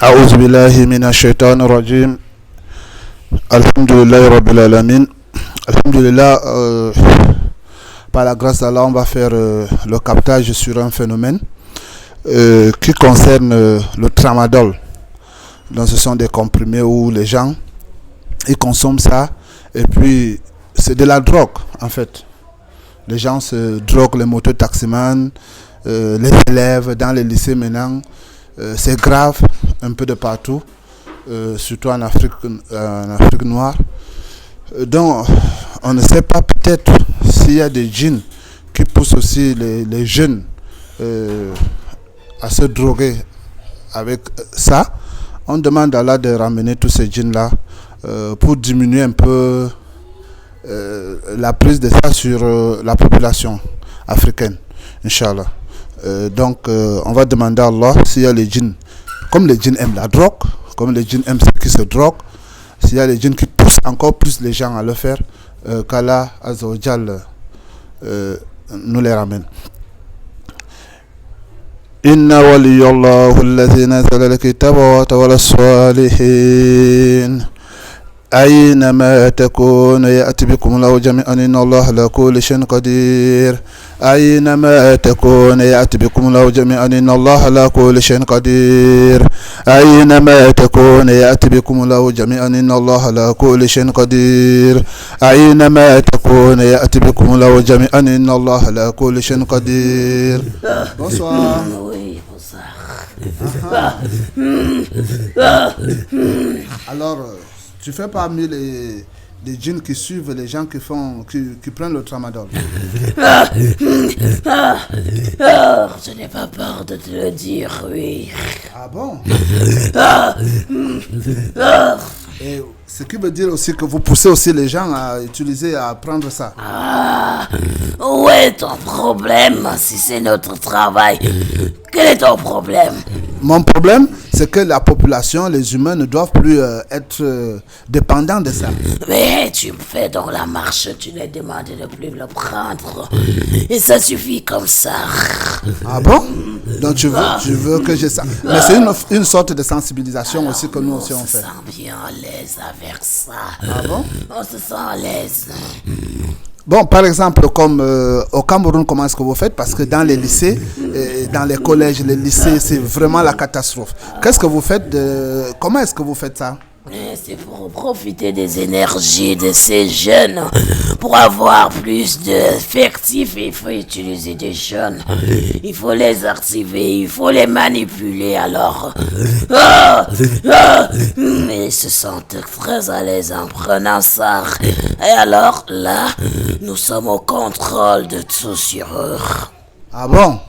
أعوذ بالله من الشيطان الرجيم. الحمد لله رب العالمين. Alhamdulillah, par la grâce d'Allah, on va faire le captage sur un phénomène qui concerne le tramadol. Donc ce sont des comprimés où les gens ils consomment ça et puis c'est de la drogue en fait. Les gens se droguent, les mototaximans, les élèves dans les lycées maintenant. C'est grave un peu de partout, surtout en Afrique noire. Donc on ne sait pas peut-être s'il y a des djinns qui poussent aussi les jeunes à se droguer avec ça. On demande à Allah de ramener tous ces djinns là pour diminuer un peu la prise de ça sur la population africaine, Inch'Allah. Donc on va demander à Allah s'il y a les djinns, comme les djinns aiment la drogue, comme les djinns aiment ceux qui se droguent, s'il y a les djinns qui poussent encore plus les gens à le faire, qu'Allah Azza wa Jal nous les ramène. Inna waliyallahu alladhi nazala al-kitaba wa tawalla as-salihin. أينما تكون يأتي بكم الله جميعا إن الله على كل شيء قدير. أينما تكون يأتي بكم الله جميعا إن الله على كل شيء قدير. أينما تكون يأتي بكم الله جميعا إن الله على كل شيء قدير. أينما تكون يأتي بكم الله جميعا إن الله على كل شيء قدير. Bonsoir. Oui, bonsoir. Alors, tu fais parmi les djinns qui suivent les gens qui prennent le tramadol. Je n'ai pas peur de te le dire, oui. Ah bon? Et ce qui veut dire aussi que vous poussez aussi les gens à utiliser, à prendre ça. Ah, où est ton problème si c'est notre travail? Quel est ton problème? Mon problème, c'est que la population, les humains ne doivent plus être dépendants de ça. Mais tu me fais donc la marche, tu les demandes de ne plus le prendre. Et ça suffit comme ça. Ah bon? Donc tu veux que j'ai ça. Mais c'est une sorte de sensibilisation aussi que nous aussi on fait. On se sent bien à l'aise avec ça. Ah bon? On se sent à l'aise. Bon, par exemple, comme au Cameroun, comment est-ce que vous faites? Parce que dans les lycées, dans les collèges, les lycées, c'est vraiment la catastrophe. Qu'est-ce que vous faites comment est-ce que vous faites ça? C'est pour profiter des énergies de ces jeunes. Pour avoir plus d'effectifs, il faut utiliser des jeunes. Il faut les activer, il faut les manipuler. Alors, mais ils se sentent très à l'aise en prenant ça. Et alors, là, nous sommes au contrôle de tout sur eux. Ah bon?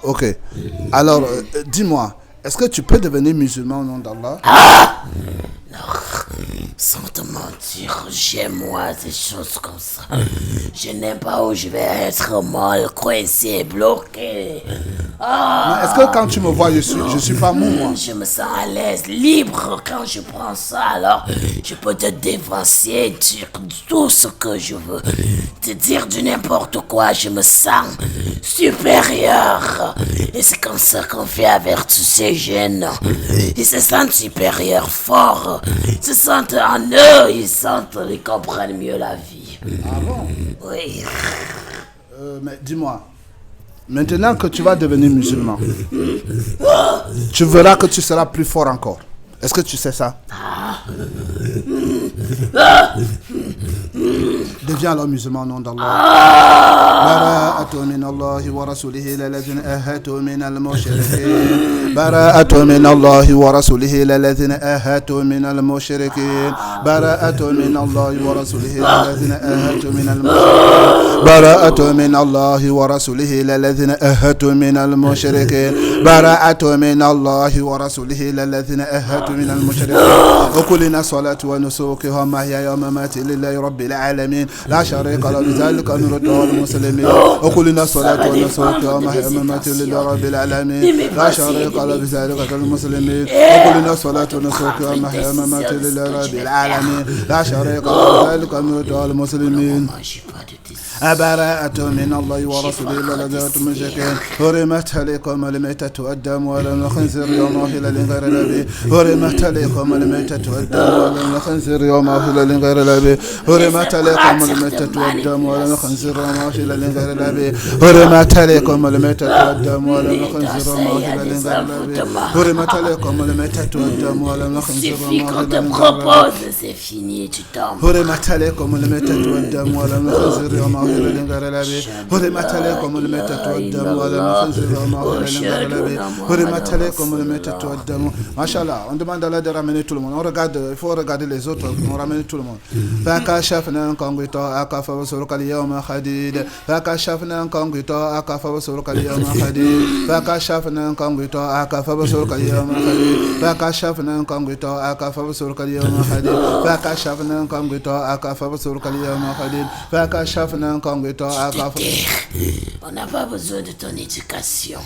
Ok. Alors, dis-moi, est-ce que tu peux devenir musulman au nom d'Allah? Non, sans te mentir, j'aime moi des choses comme ça. Je n'aime pas où je vais être molle, coincé, bloqué. Mais est-ce que quand tu me vois, je suis pas mou, moi? Je me sens à l'aise, libre quand je prends ça. Alors, je peux te dévancer, dire tout ce que je veux. Te dire du n'importe quoi, je me sens supérieur. Et c'est comme ça qu'on fait avec tous ces jeunes. Ils se sentent supérieurs, forts. Ils se sentent en eux, ils comprennent mieux la vie. Ah bon? Oui. Mais dis-moi, maintenant que tu vas devenir musulman, tu verras que tu seras plus fort encore. Est-ce que tu sais ça? Deviens alors musulman au nom d'Allah. Bara'atu min Allahi wa rasulihi lalladhina ahatu min al-mushrikin. Bara'atu min Allahi wa rasulihi lalladhina ahatu min al-mushrikin. Bara'atu min Allahi wa rasulihi lalladhina ahatu min al-mushrikin. Bara'atu min Allahi wa rasulihi lalladhina ahatu min al-mushrikin. Bara'atu min Allahi wa rasulihi lalladhina ahatu من المشركين وكلنا صلاة ونسوك ومحياي ومماتي لله رب العالمين لا شريك له بذلك نرد المسلمين وكلنا صلاة ونسوك ومحياي ومماتي لله رب العالمين لا شريك له بذلك المسلمين وكلنا صلاة ونسوك ومحياي ومماتي لله رب العالمين لا شريك له بذلك نرد المسلمين. براءة من الله ورسوله إلا لذات مشركين حرمت عليكم الميتة والدم ولحم الخنزير يوم أهل لغير الأبي حرمت عليكم الميتة والدم ولحم الخنزير يوم أهل لغير الأبي حرمت عليكم الميتة والدم ولحم الخنزير يوم أهل لغير الأبي حرمت عليكم الميتة والدم ولحم الخنزير يوم أهل لغير الأبي حرمت عليكم الميتة والدم ولحم الخنزير يوم أهل لغير الأبي C'est fini, tu tombes. حرمت عليكم الميتة والدم ولحم الخنزير يوم أهل لغير الأبي حرمت عليكم الميتة والدم ولحم الخنزير يوم أهل لغير الأبي حرمت عليكم الميتة والدم. Machallah, on demande à Allah de ramener tout le monde. On regarde, il faut regarder les autres, on ramène tout le monde. فكشفنا عنكم غطاءك فبصرك اليوم حديد فكشفنا عنكم غطاءك فبصرك اليوم حديد فكشفنا عنكم غطاءك فبصرك اليوم حديد فكشفنا عنكم غطاءك فبصرك اليوم حديد فكشفنا عنكم غطاءك فبصرك اليوم حديد فكشفنا عنكم غطاءك. On n'a pas besoin de ton éducation.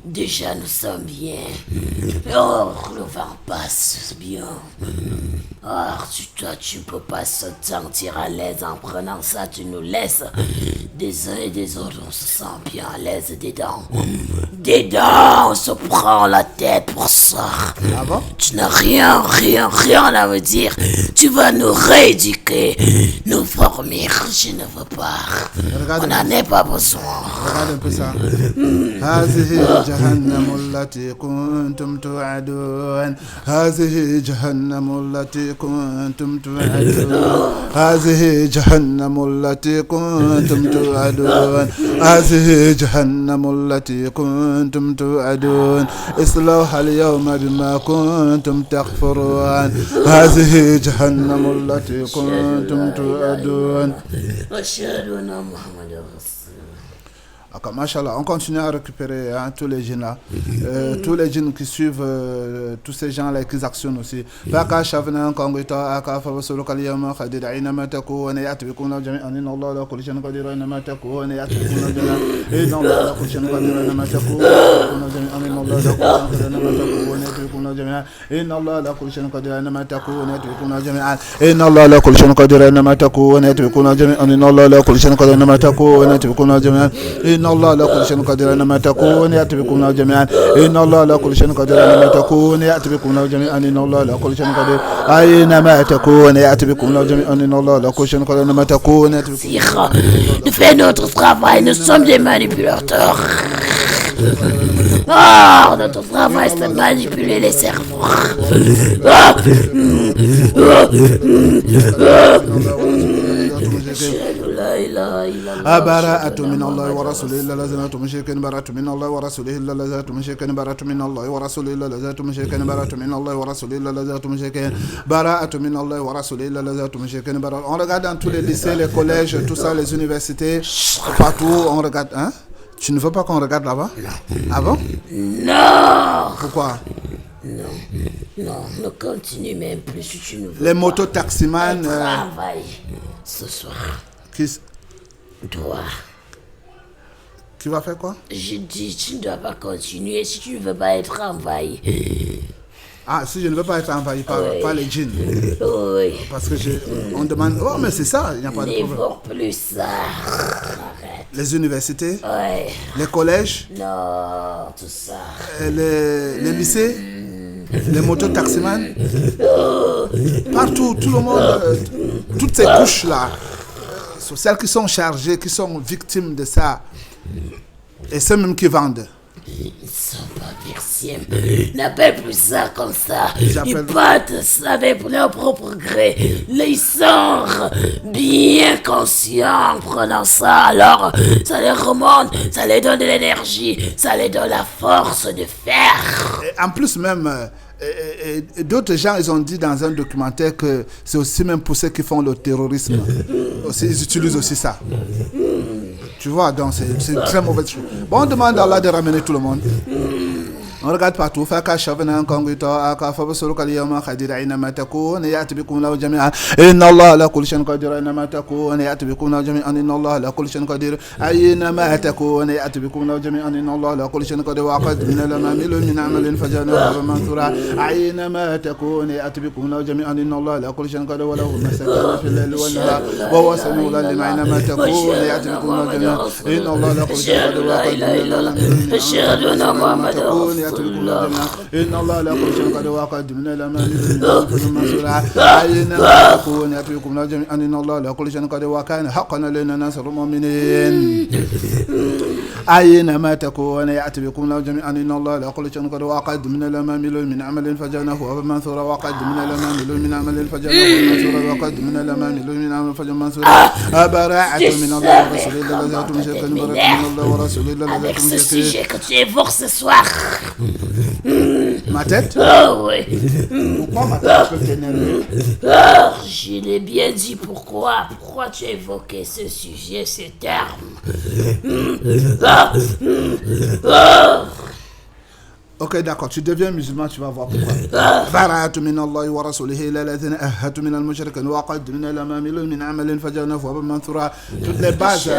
Déjà, nous sommes bien. Oh, le vent passe bien. Oh, toi, tu peux pas se sentir à l'aise en prenant ça. Tu nous laisses. Des uns et des autres, on se sent bien à l'aise dedans. Dedans, on se prend la tête pour ça. Ah bon? Tu n'as rien à me dire. Tu vas nous rééduquer, nous former. Je ne veux pas. On n'en a pas besoin. Regarde un peu ça. هذه جهنم التي كنتم توعدون هذه جهنم التي كنتم توعدون هذه جهنم التي كنتم توعدون هذه جهنم التي كنتم توعدون اصلوها اليوم بما كنتم تكفرون هذه جهنم التي كنتم توعدون. Machallah, on continue à récupérer tous les jeunes là, tous les jeunes qui suivent tous ces gens là qui actionnent aussi. فكشفنا عنكم غطاءك فبصرك اليوم حديد أينما تكون يأتي بكم جميعا إن الله على كل شيء قدير أينما تكون يأتي بكم جميعا إن الله على كل شيء قدير أينما تكون إن الله على كل شيء قدير أينما تكون يأتي بكم جميعا إن الله على كل شيء قدير أينما تكون يأتي بكم جميعا إن الله على كل شيء قدير أينما تكون يأتي بكم جميعا إن الله على كل شيء قدير أينما تكون يأتي بكم جميعا إن الله على كل شيء قدير أينما تكون يأتي بكم جميعا إن الله على كل شيء قدير أينما تكون يأتي بكم جميعا إن الله على كل شيء قدير أينما تكون يأتي بكم. Nous faisons notre travail, nous sommes des manipulateurs. Oh, notre travail c'est de manipuler les cerveaux. براءة من الله ورسوله إلا الذين مشركين براءة من الله ورسوله إلا الذين مشركين براءة من الله ورسوله إلا الذين مشركين براءة من الله ورسوله إلا الذين مشركين براءة من الله ورسوله إلا الذين مشركين براءة. On regarde dans tous les lycées, les collèges, tout ça, les universités, partout on regarde. Hein? Tu ne veux pas qu'on regarde là-bas? Ah bon? Non. Pourquoi? Non, ne continue même plus si tu ne veux. Les mototaximans. Travail ce soir. Toi. Tu vas faire quoi? Je dis, tu ne dois pas continuer si tu ne veux pas être envahi. Ah, si je ne veux pas être envahi par les djinns. Oui. Parce que on demande. Oh, mais c'est ça, il n'y a pas de problème. N'évoque plus ça. Arrête. Les universités, Ouais. les collèges, Non, tout ça. les lycées, les mototaximans, partout, tout le monde, toutes ces couches-là, celles qui sont chargées, qui sont victimes de ça, et ceux même qui vendent. Ils sont pas persiens. N'appelle plus ça comme ça. Ils battent ça avec leur propre gré. Ils sont bien conscients en prenant ça. Alors, ça les remonte, ça les donne de l'énergie, ça les donne la force de faire. Et en plus même, d'autres gens, ils ont dit dans un documentaire que c'est aussi même pour ceux qui font le terrorisme. Aussi, ils utilisent aussi ça. Tu vois, donc c'est une très mauvaise chose. Bon, on demande à Allah de ramener tout le monde. On regarde partout. فكشفنا عنكم غطاءك فبصرك اليوم حديد أينما تكون يأتي بكم له جميعا إن الله على كل شيء قدير أينما تكون يأتي بكم له جميعا إن الله على كل شيء قدير أينما تكون يأتي بكم له جميعا إن الله على كل شيء قدير وقد من الأمامل من عمل فجعلناه منثورا أينما تكون يأتي بكم له جميعا إن الله على كل شيء قدير وله ما سكن في الليل والنهار وهو سميع العليم أينما تكون يأتي بكم له جميعا إن الله على كل شيء قدير وقد من الأمامل أشهد أن محمدا تكون يأتي بكم له جميعا إن الله على كل شيء قدير وقد من الأمامل من عمل منثورا أينما تكون يأتي بكم له جميعا إن الله على كل شيء قدير وكان حقا علينا نصر المؤمنين أينما تكون يأتي بكم له جميعا إن الله لا كل شيء قد وقد من الأمامل من عمل فجعلناه منثورا وقد من الأمامل من عمل فجعلناه منثورا وقد من الأمامل من عمل فجعلناه منثورا أبراءة من الله ورسوله الذين تمشكن براءة من الله ورسوله الذين sujet que tu évoques ce soir. Ma tête? Oh oui. Pourquoi ma tête peut t'énerver? Je l'ai bien dit pourquoi. Pourquoi tu as évoqué ce sujet, ces termes? Ok, d'accord, tu deviens musulman, tu vas voir pourquoi. براءة من الله ورسوله إلى الذين أهدوا من المشركين وقد من الأمامل من عمل فجعلناه منثورا. Toutes les bases.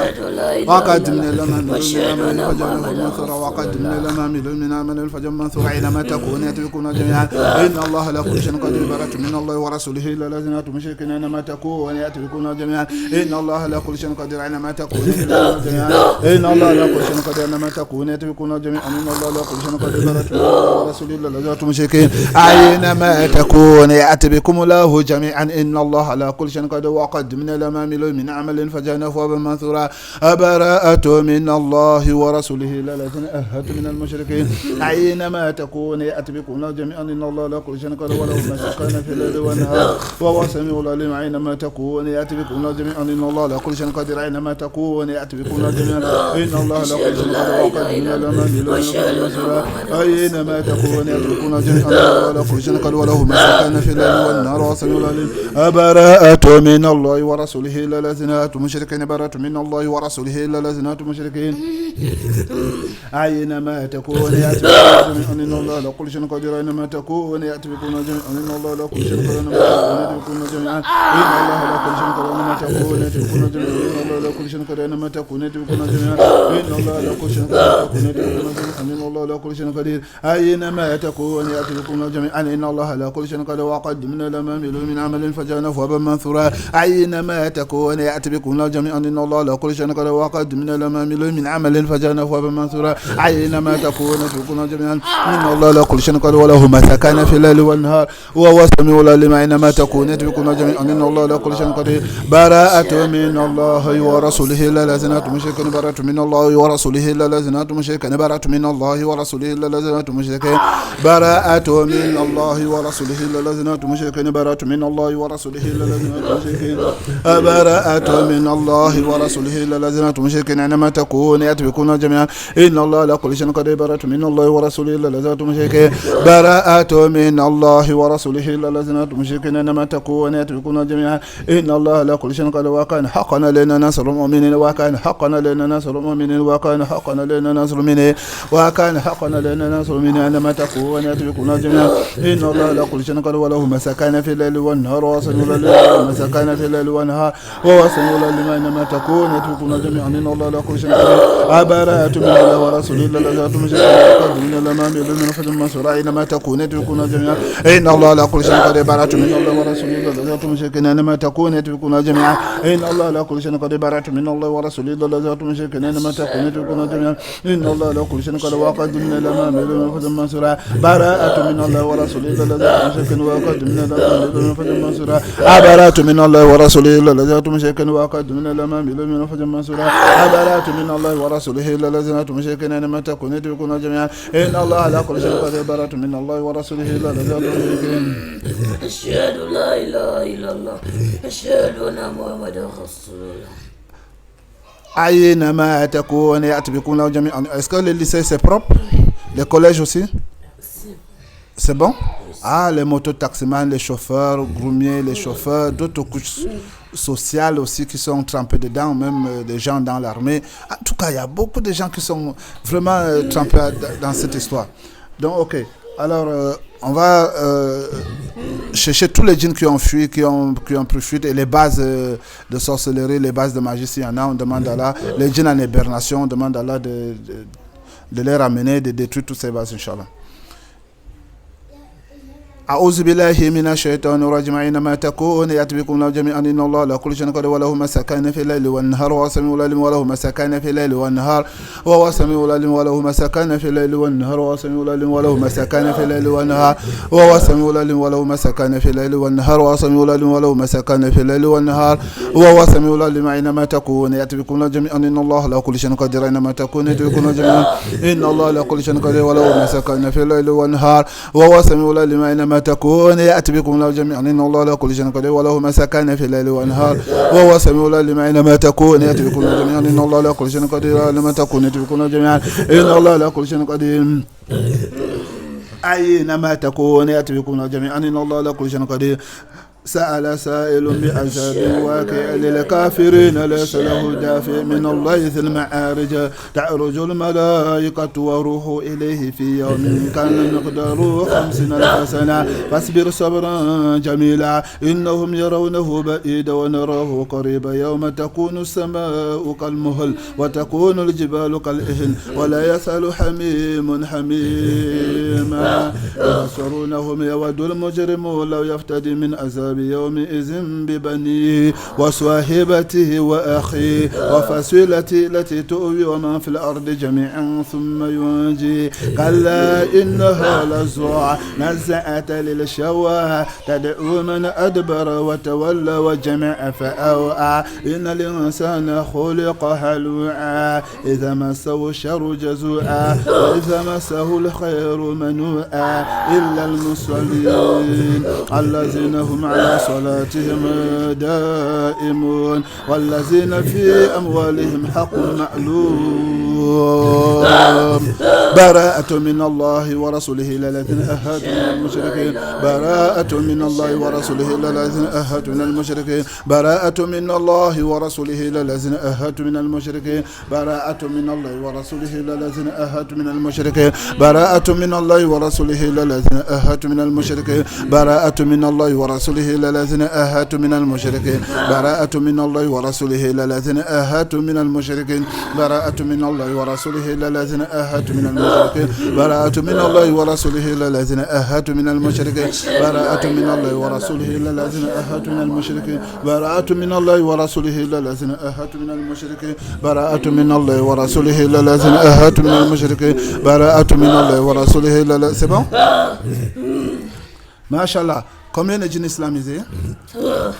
وقد من الأمامل من عمل فجعلناه منثورا وقد من الأمامل من عمل فجعلناه منثورا أينما تكون يأتي بكم جميعا إن الله على كل شيء قدير براءة من الله ورسوله إلى الذين أهدوا مشركين أينما تكون يأتي بكم جميعا إن الله على كل شيء قدير أينما تكون إن الله على كل شيء قدير أينما تكون يأتي بكم جميعا إن الله على كل شيء قدير ورسول الله الذين مشركين أينما تكون يأتي بكم الله جميعا إن الله على كل شيء قدير وقد من الأمامل من عمل فجعلناه منثورا براءة من الله ورسوله إلى الذين أهدوا من المشركين أينما تكون يأتي بكم الله جميعا إن الله على كل شيء قدير وله ما سكن في الليل والنهار وهو سميع العليم أينما تكون يأتي بكم الله جميعا إن الله على كل شيء قدير أينما تكون يأتي بكم الله جميعا إن الله على كل شيء قدير وقد من الأمامل من عمل أينما تكون يتركون جميعا ولا كل شيء قد وله ما سكن في الليل والنهار وسميع العليم براءة من الله ورسوله إلى الذين أتوا مشركين براءة من الله ورسوله إلى الذين أتوا مشركين أينما تكون يأتي بكم جميعا إن الله على كل شيء قدير أينما تكون يأتي بكم جميعا إن الله على كل شيء قدير أينما تكون جميعا إن الله على كل شيء قدير أينما تكون يأتي بكم جميعا إن الله على كل شيء قدير أينما تكون يأتي بكم جميعا إن الله على كل شيء قدير إن الله على كل شيء قدير أينما تكون يأتي بكم جميعا إن الله على كل شيء قدير وقد من الأمامل من عمل فجعلناه منثورا أينما تكون يأتي بكم جميعا إن الله على كل شيء قدير وقد من الأمامل من عمل فجعلناه منثورا أينما تكون يأتي جميعا إن الله على كل شيء قدير وله ما سكن في الليل والنهار وهو سميع العليم أينما تكون يأتي بكم جميعا إن الله على كل شيء قدير براءة من الله ورسوله إلى الذين أتوا مشركين براءة من الله ورسوله إلى الذين أتوا مشركين براءة من الله ورسوله إلى الذين أتوا مشركين براءة من الله ورسوله إلى الذين أتوا مشركين براءة من الله ورسوله إلى الذين أتوا مشركين براءة من الله ورسوله إلى الذين أتوا مشركين أينما تكون يأتي بكم جميعا إن الله على كل شيء قدير براءة من الله ورسوله إلى الذين أتوا مشركين براءة من الله ورسوله إلى الذين أتوا مشركين أينما تكون يأتي بكم جميعا إن الله على كل شيء قدير وكان حقا علينا نصر المؤمنين وكان حقا علينا نصر المؤمنين وكان حقا علينا نصر المؤمنين وكان حقا علينا نصر المؤمنين أينما تكون يأتي بكم جميعا إن الله على كل شيء قدير وله ما سكن في الليل والنهار وسميع العليم ما سكن في الليل والنهار وهو سميع العليم أينما تكون يأتي بكم جميعا إن الله على كل شيء قدير براءة من الله ورسوله إلى الذين أتوا مشركين وقد من الأمامل من فجر منثورا أينما تكون يأتي بكم جميعا إن الله على كل شيء قدير براءة من الله ورسوله إلى الذين أتوا مشركين أينما تكون يأتي بكم جميعا إن الله على كل شيء قدير براءة من الله ورسوله إلى الذين أتوا مشركين أينما تكون يأتي بكم جميعا إن الله على كل شيء قدير وقد من الأمامل من فجر منثورا براءة من الله ورسوله إلى الذين أتوا مشركين وقد من الأمامل من فجر منثورا براءة من الله ورسوله إلى الذين أتوا مشركين وقد من الأمامل من فجر منثورا براءة من الله ورسوله إلى الذين أتوا مشركين أينما تكون يأتي بكم جميعا إن الله على كل شيء قدير براءة من الله ورسوله إلى الذين أتوا مشركين أشهد لا إله إلا الله أشهد أن محمدا رسول الله أينما تكون يأتي بكم جميعا. Est-ce que le lycée c'est propre? Les collèges aussi? C'est bon? Ah, les mototaximans, les chauffeurs, groumiers, les chauffeurs, d'autres couches sociales aussi qui sont trempés dedans, même des gens dans l'armée. En tout cas, il y a beaucoup de gens qui sont vraiment trempés dans cette histoire. Donc, ok. Alors, on va chercher tous les djinns qui ont fui, qui ont pris fuite, et les bases de sorcellerie, les bases de magie, s'il y en a, on demande à Allah. Les djinns en hibernation, on demande à Allah de les ramener, de détruire toutes ces bases, Inch'Allah. أعوذ بالله من الشيطان الرجيم أينما تكون يأتي بكم الله جميعا إن الله على كل شيء قدير وله ما سكن في الليل والنهار وهو السميع العليم وله ما سكن في الليل والنهار وهو السميع العليم وله ما سكن في الليل والنهار وهو السميع العليم وله ما سكن في الليل والنهار وهو السميع العليم وله ما سكن في الليل والنهار وهو السميع العليم وله ما سكن في الليل والنهار وهو السميع العليم أينما تكون يأتي بكم الله جميعا إن الله على كل شيء قدير أينما تكون يأتي بكم الله جميعا إن الله على كل شيء قدير وله ما سكن في الليل والنهار وهو السميع العليم أينما تكون يأتي بكم الله جميعا إن الله على كل شيء قدير وله ما سكن في الليل والنهار وهو السميع العليم أينما تكون يأتي بكم الله جميعا إن الله على كل شيء قدير أينما تكون يأتي بكم الله جميعا إن الله على كل شيء قدير أينما تكون يأتي بكم الله جميعا إن الله على كل شيء قدير سأل سائل بعذاب واقع للكافرين ليس له دافع من الله ذي المعارج تعرج الملائكة وروح إليه في يوم كان مقداره 50,000 سنة فاصبر صبرا جميلا إنهم يرونه بعيدا ونراه قريبا يوم تكون السماء كالمهل وتكون الجبال كالإهن ولا يسأل حميم حميما يبصرونهم يود المجرم لو يفتدي من عذاب يومئذ ببنيه وصاحبته وأخيه وفصيلته التي تؤوي ومن في الأرض جميعا ثم ينجي كلا إنها لظى نزعة للشوى تدعو من أدبر وتولى وجمع فأوعى إن الإنسان خلق هلوعا إذا مسه الشر جزوعا وإذا مسه الخير منوعا إلا المصلين الذين هم على صلاتهم دائمون والذين في أموالهم حق معلوم براءة من الله ورسوله إلى الذين أهادوا من المشركين براءة من الله ورسوله إلى الذين أهادوا من المشركين براءة من الله ورسوله إلى الذين أهادوا من المشركين براءة من الله ورسوله إلى الذين أهادوا من المشركين براءة من الله ورسوله إلى الذين أهادوا من المشركين براءة من الله ورسوله إلى الذين أهاتوا من المشركين براءة من الله ورسوله إلى الذين أهاتوا من المشركين براءة من الله ورسوله إلى الذين أهاتوا من المشركين براءة من الله ورسوله إلى الذين أهاتوا من المشركين براءة من الله ورسوله إلى الذين أهاتوا من المشركين براءة من الله ورسوله إلى الذين أهاتوا من المشركين براءة من الله ورسوله إلى الذين أهاتوا من المشركين براءة من الله ورسوله إلى c'est bon? Mashallah. Combien de djinns islamisés?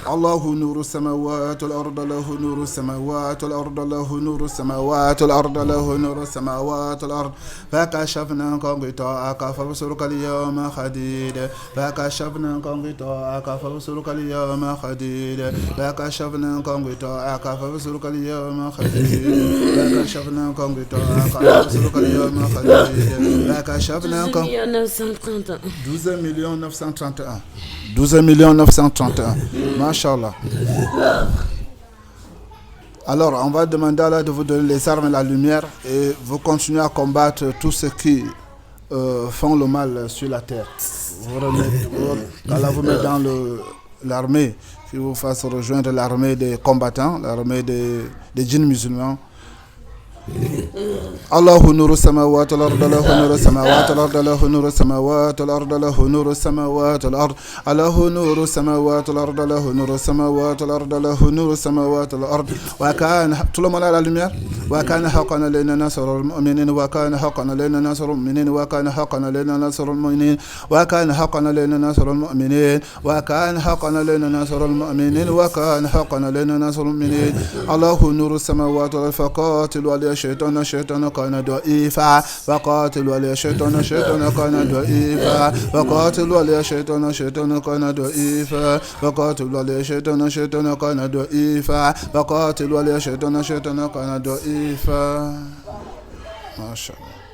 Allahu nuru samawati wal arda lahu nuru samawati wal arda lahu nuru samawati wal arda lahu nuru samawati wal arda fakashafna qita'aka fabsuruka al-yawma khadid fakashafna qita'aka fabsuruka al-yawma khadid fakashafna qita'aka fabsuruka al-yawma khadid fakashafna qita'aka fabsuruka al-yawma khadid fakashafna 12,931 12,931. Mashallah. Alors, on va demander à Allah de vous donner les armes et la lumière et vous continuez à combattre tous ceux qui font le mal sur la terre. Allah vous met dans l'armée, qui vous fasse rejoindre l'armée des combattants, l'armée des djinns musulmans. الله نور السماوات والأرض له نور السماوات والأرض له نور السماوات والأرض له نور السماوات والأرض له نور السماوات والأرض له نور السماوات والأرض له نور السماوات والأرض وكان طول ما لا lumière وكان حقا علينا نصر المؤمنين وكان حقا علينا نصر المؤمنين وكان حقا علينا نصر المؤمنين وكان حقا علينا نصر المؤمنين وكان حقا علينا نصر المؤمنين وكان حقا علينا نصر المؤمنين الله نور السماوات والأرض فقاتل ولي الشيطان كان ضعيفا فقاتل ولي الشيطان كان ضعيفا فقاتل ولي الشيطان كان ضعيفا فقاتل ولي الشيطان كان ضعيفا فقاتل ولي الشيطان كان ضعيفا ما شاء الله.